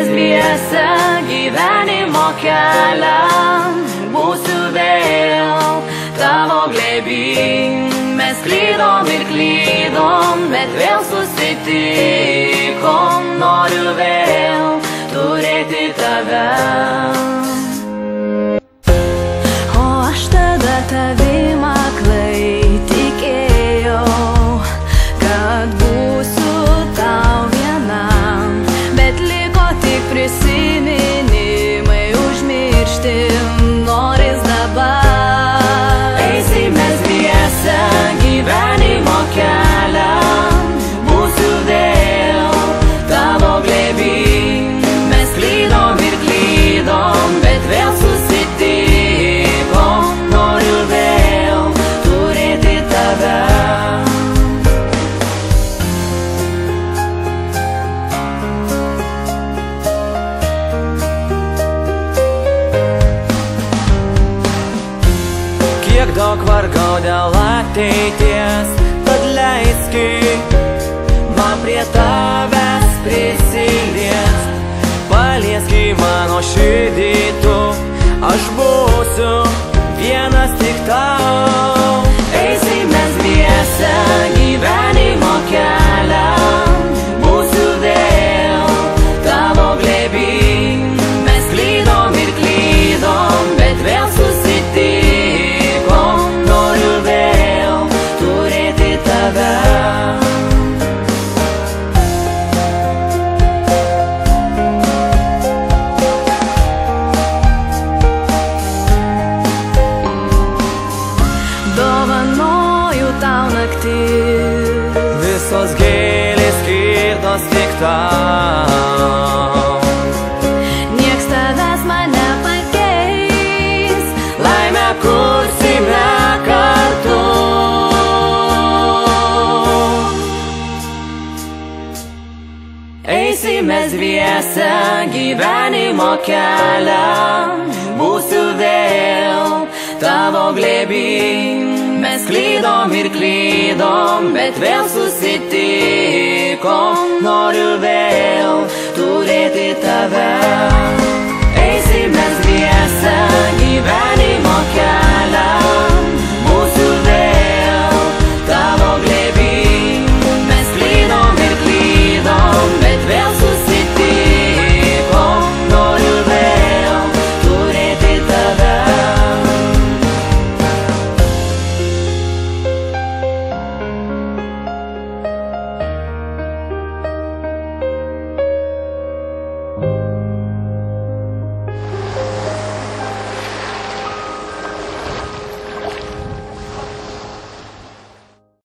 dviese gyvenimo kelią, būsiu vėl tavo glėby. Mes klydom ir klydom, bet vėl susitikom. Noriu vėl turėti tave. O aš tada tavim aklai tikėjau, kad būsiu tau vienam, bet liko tik prisiminimai, užmiršti noris dabar. Eisime dviese gyvenimo kelią, būsiu vėl tavo glėby. Mes klydom ir klydom, bet vėl susitikom. Noriu vėl turėti tave. Kiek daug vargau dėl ateities, tad leiskit man prie tavęs prisiliest. Palieski mano širdį tu, aš būsiu vienas tik tau. Eisime dviese gyvenimo kelią, būsiu vėl tavo glėby. Mes klydom ir klydom, bet vėl susitikom. Noriu vėl turėti tave. Dovanoju tau naktis, Visos gėlės skirtos tik tau. nieks tavęs man nepakeis. Laimę kursime kartu. Eisime dviese gyvenimo kelią, būsiu vėl tavo glėby. Mes klydom ir klydom, bet vėl susitikom. Noriu vėl turėti tave. Eisime dviese gyvenimo kelią.